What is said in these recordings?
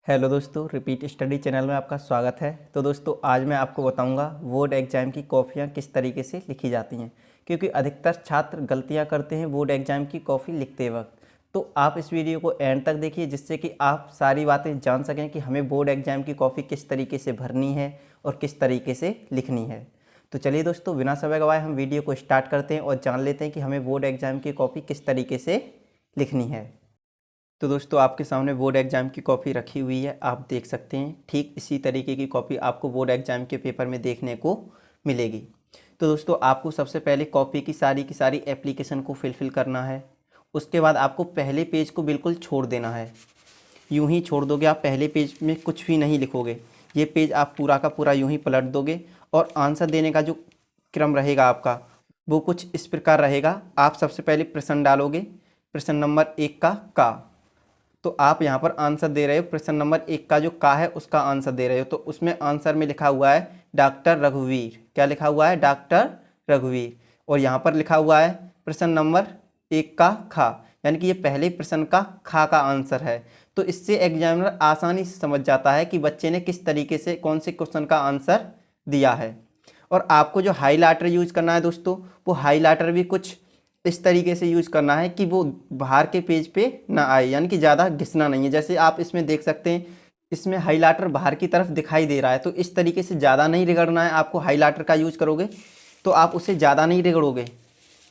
Hello दोस्तों, repeat study channel में आपका स्वागत है। तो दोस्तों आज मैं आपको बताऊंगा बोर्ड एग्जाम की कॉपियां किस तरीके से लिखी जाती हैं, क्योंकि अधिकतर छात्र गलतियां करते हैं बोर्ड एग्जाम की कॉपी लिखते वक्त। तो आप इस वीडियो को एंड तक देखिए, जिससे कि आप सारी बातें जान सकें कि हमें बोर्ड एग्जाम की कॉपी किस तरीके से भरनी है और किस तरीके से लिखनी है। तो चलिए दोस्तों, बिना समय गवाए हम वीडियो को स्टार्ट करते हैं और जान लेते हैं कि हमें बोर्ड एग्जाम की कॉपी किस तरीके से लिखनी है। तो दोस्तों आपके सामने बोर्ड एग्ज़ाम की कॉपी रखी हुई है, आप देख सकते हैं। ठीक इसी तरीके की कॉपी आपको बोर्ड एग्ज़ाम के पेपर में देखने को मिलेगी। तो दोस्तों आपको सबसे पहले कॉपी की सारी एप्लीकेशन को फिल करना है। उसके बाद आपको पहले पेज को बिल्कुल छोड़ देना है। यूं ही छोड़ दोगे आप, पहले पेज में कुछ भी नहीं लिखोगे। ये पेज आप पूरा का पूरा यूं ही पलट दोगे और आंसर देने का जो क्रम रहेगा आपका वो कुछ इस प्रकार रहेगा। आप सबसे पहले प्रश्न डालोगे, प्रश्न नंबर 1 का। तो आप यहाँ पर आंसर दे रहे हो, प्रश्न नंबर 1 का जो का है उसका आंसर दे रहे हो। तो उसमें आंसर में लिखा हुआ है डॉक्टर रघुवीर। क्या लिखा हुआ है? डॉक्टर रघुवीर। और यहाँ पर लिखा हुआ है प्रश्न नंबर 1 का खा, यानी कि ये पहले प्रश्न का खा का आंसर है। तो इससे एग्जामिनर आसानी से समझ जाता है कि बच्चे ने किस तरीके से कौन से क्वेश्चन का आंसर दिया है। और आपको जो हाईलाइटर यूज करना है दोस्तों, वो हाईलाइटर भी कुछ इस तरीके से यूज़ करना है कि वो बाहर के पेज पे ना आए, यानी कि ज़्यादा घिसना नहीं है। जैसे आप इसमें देख सकते हैं, इसमें हाइलाइटर बाहर की तरफ दिखाई दे रहा है। तो इस तरीके से ज़्यादा नहीं रगड़ना है आपको। हाइलाइटर का यूज़ करोगे तो आप उसे ज़्यादा नहीं रगड़ोगे,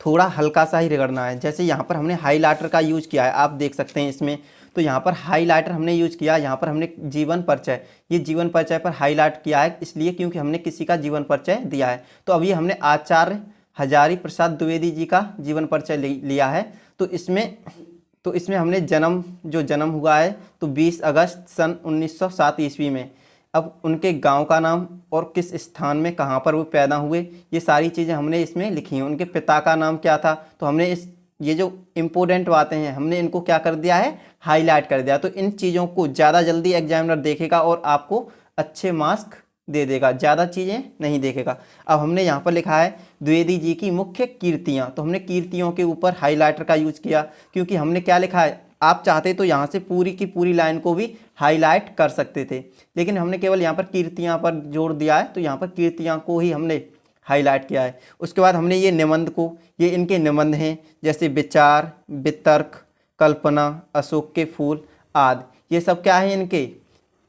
थोड़ा हल्का सा ही रगड़ना है। जैसे यहाँ पर हमने हाइलाइटर का यूज़ किया है, आप देख सकते हैं इसमें। तो यहाँ पर हाइलाइटर हमने यूज़ किया, यहाँ पर हमने जीवन परिचय, ये जीवन परिचय पर हाईलाइट किया है इसलिए क्योंकि हमने किसी का जीवन परिचय दिया है। तो अभी हमने आचार्य हजारी प्रसाद द्विवेदी जी का जीवन परिचय लिया है। तो इसमें हमने जन्म हुआ है तो 20 अगस्त सन 1907 ईस्वी में। अब उनके गांव का नाम और किस स्थान में कहाँ पर वो पैदा हुए, ये सारी चीज़ें हमने इसमें लिखी हैं। उनके पिता का नाम क्या था, तो हमने ये जो इम्पोर्टेंट बातें हैं हमने इनको क्या कर दिया है, हाईलाइट कर दिया। तो इन चीज़ों को ज़्यादा जल्दी एग्जामिनर देखेगा और आपको अच्छे मार्क्स दे देगा, ज़्यादा चीज़ें नहीं देखेगा। अब हमने यहाँ पर लिखा है द्विवेदी जी की मुख्य कीर्तियाँ, तो हमने कीर्तियों के ऊपर हाइलाइटर का यूज़ किया, क्योंकि हमने क्या लिखा है, आप चाहते तो यहाँ से पूरी की पूरी लाइन को भी हाईलाइट कर सकते थे, लेकिन हमने केवल यहाँ पर कीर्तियाँ पर जोर दिया है। तो यहाँ पर कीर्तियाँ को ही हमने हाईलाइट किया है। उसके बाद हमने ये निबंध को, ये इनके निबंध हैं, जैसे विचार, वितर्क, कल्पना, अशोक के फूल आदि, ये सब क्या है, इनके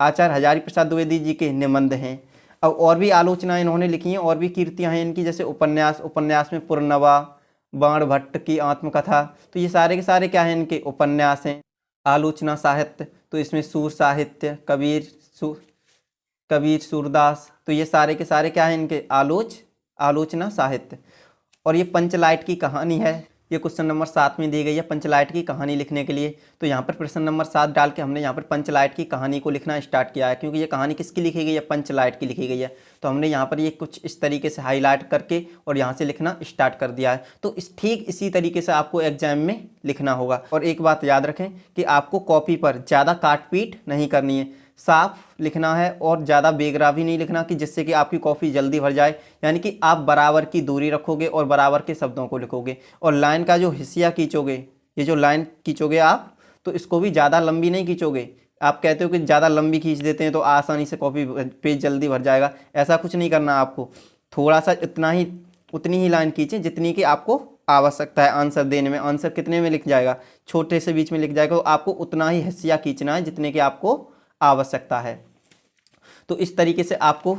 आचार्य हजारी प्रसाद द्विवेदी जी के निबंध हैं। अब और भी आलोचना इन्होंने लिखी हैं, और भी कीर्तियाँ हैं इनकी, जैसे उपन्यास में पुरनवा, बाण भट्ट की आत्मकथा। तो ये सारे के सारे क्या हैं, इनके उपन्यास हैं। आलोचना साहित्य, तो इसमें सूर साहित्य, कबीर सूरदास, तो ये सारे के सारे क्या हैं, इनके आलोचना साहित्य। और ये पंचलाइट की कहानी है, ये क्वेश्चन नंबर 7 में दी गई है पंचलाइट की कहानी लिखने के लिए। तो यहाँ पर प्रश्न नंबर 7 डाल के हमने यहाँ पर पंचलाइट की कहानी को लिखना स्टार्ट किया है, क्योंकि ये कहानी किसकी लिखी गई है, पंचलाइट की लिखी गई है। तो हमने यहाँ पर ये कुछ इस तरीके से हाईलाइट करके और यहाँ से लिखना स्टार्ट कर दिया है। तो ठीक इसी तरीके से आपको एग्जाम में लिखना होगा। और एक बात याद रखें कि आपको कॉपी पर ज़्यादा काट पीट नहीं करनी है, साफ लिखना है और ज़्यादा बेगरा भी नहीं लिखना कि जिससे कि आपकी कॉपी जल्दी भर जाए। यानी कि आप बराबर की दूरी रखोगे और बराबर के शब्दों को लिखोगे। और लाइन का जो हिस्सा खींचोगे, ये जो लाइन खींचोगे आप, तो इसको भी ज़्यादा लंबी नहीं खींचोगे। आप कहते हो कि ज़्यादा लंबी खींच देते हैं तो आसानी से कॉपी पेज जल्दी भर जाएगा, ऐसा कुछ नहीं करना आपको। थोड़ा सा उतनी ही लाइन खींचें जितनी कि आपको आवश्यकता है आंसर देने में। आंसर कितने में लिख जाएगा, छोटे से बीच में लिख जाएगा, तो आपको उतना ही हिस्सा खींचना है जितने की आपको आवश्यकता है। तो इस तरीके से आपको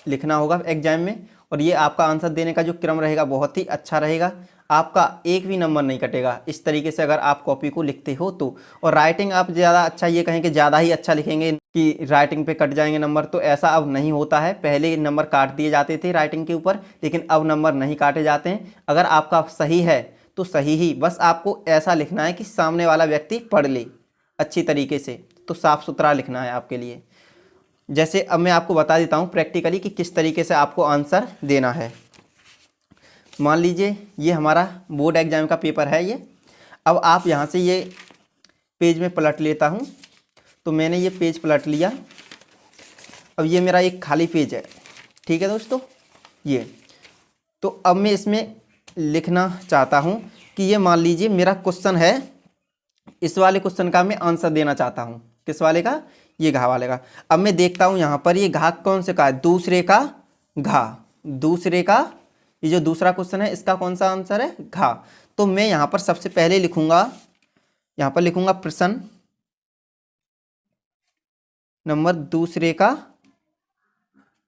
लिखना होगा एग्जाम में। और ये आपका आंसर देने का जो क्रम रहेगा बहुत ही अच्छा रहेगा, आपका एक भी नंबर नहीं कटेगा इस तरीके से अगर आप कॉपी को लिखते हो तो। और राइटिंग आप ज़्यादा अच्छा, ये कहें कि ज़्यादा ही अच्छा लिखेंगे कि राइटिंग पे कट जाएंगे नंबर, तो ऐसा अब नहीं होता है। पहले नंबर काट दिए जाते थे राइटिंग के ऊपर, लेकिन अब नंबर नहीं काटे जाते हैं। अगर आपका सही है तो सही ही, बस आपको ऐसा लिखना है कि सामने वाला व्यक्ति पढ़ ले अच्छी तरीके से। तो साफ़ सुथरा लिखना है आपके लिए। जैसे अब मैं आपको बता देता हूँ प्रैक्टिकली कि किस तरीके से आपको आंसर देना है। मान लीजिए ये हमारा बोर्ड एग्जाम का पेपर है ये। अब आप यहाँ से ये पेज में पलट लेता हूँ, तो मैंने ये पेज पलट लिया। अब ये मेरा एक खाली पेज है, ठीक है दोस्तों, ये। तो अब मैं इसमें लिखना चाहता हूँ कि ये मान लीजिए मेरा क्वेश्चन है, इस वाले क्वेश्चन का मैं आंसर देना चाहता हूँ। किस वाले का? ये घा वाले का। अब मैं देखता हूँ यहाँ पर ये घा कौन से का है, दूसरे का घा, दूसरे का, ये जो दूसरा क्वेश्चन है इसका कौन सा आंसर है, घा। तो मैं यहाँ पर सबसे पहले लिखूंगा, यहाँ पर लिखूंगा प्रश्न नंबर दूसरे का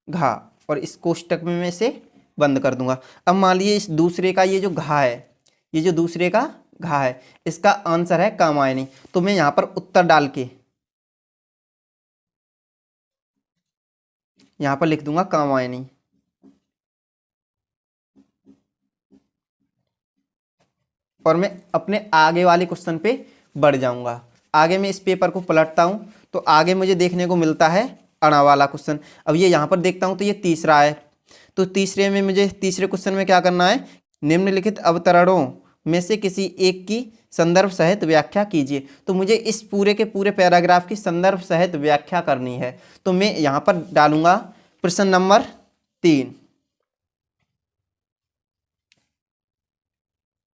घा, और इस कोष्टक में मैं इसे बंद कर दूंगा। अब मान लीजिए इस दूसरे का ये जो घा है, ये जो दूसरे का घा है, इसका आंसर है कामायनी। तो मैं यहाँ पर उत्तर डाल के यहाँ पर लिख दूंगा कामायनी। और मैं अपने आगे वाले क्वेश्चन पे बढ़ जाऊंगा। आगे मैं इस पेपर को पलटता हूं तो आगे मुझे देखने को मिलता है अणा वाला क्वेश्चन। अब ये यहाँ पर देखता हूं तो ये तीसरा है, तो तीसरे में मुझे तीसरे क्वेश्चन में क्या करना है, निम्नलिखित अवतरणों में से किसी एक की संदर्भ सहित व्याख्या कीजिए। तो मुझे इस पूरे के पूरे पैराग्राफ की संदर्भ सहित व्याख्या करनी है। तो मैं यहाँ पर डालूंगा प्रश्न नंबर 3,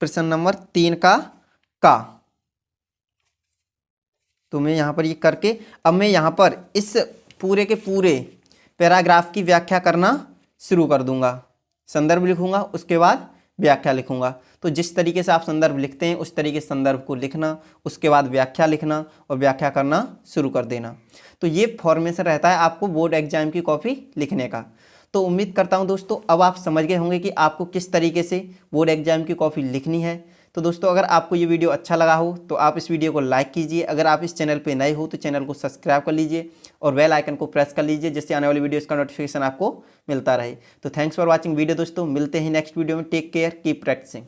प्रश्न नंबर 3 का। तो मैं यहाँ पर ये करके अब मैं यहाँ पर इस पूरे के पूरे पैराग्राफ की व्याख्या करना शुरू कर दूंगा। संदर्भ लिखूंगा, उसके बाद व्याख्या लिखूंगा। तो जिस तरीके से आप संदर्भ लिखते हैं उस तरीके से संदर्भ को लिखना, उसके बाद व्याख्या लिखना और व्याख्या करना शुरू कर देना। तो ये फॉर्मेशन रहता है आपको बोर्ड एग्जाम की कॉपी लिखने का। तो उम्मीद करता हूं दोस्तों अब आप समझ गए होंगे कि आपको किस तरीके से बोर्ड एग्जाम की कॉपी लिखनी है। तो दोस्तों अगर आपको ये वीडियो अच्छा लगा हो तो आप इस वीडियो को लाइक कीजिए। अगर आप इस चैनल पे नए हो तो चैनल को सब्सक्राइब कर लीजिए और बेल आइकन को प्रेस कर लीजिए, जिससे आने वाली वीडियोस का नोटिफिकेशन आपको मिलता रहे। तो थैंक्स फॉर वॉचिंग वीडियो दोस्तों, मिलते हैं नेक्स्ट वीडियो में। Take care, keep practising.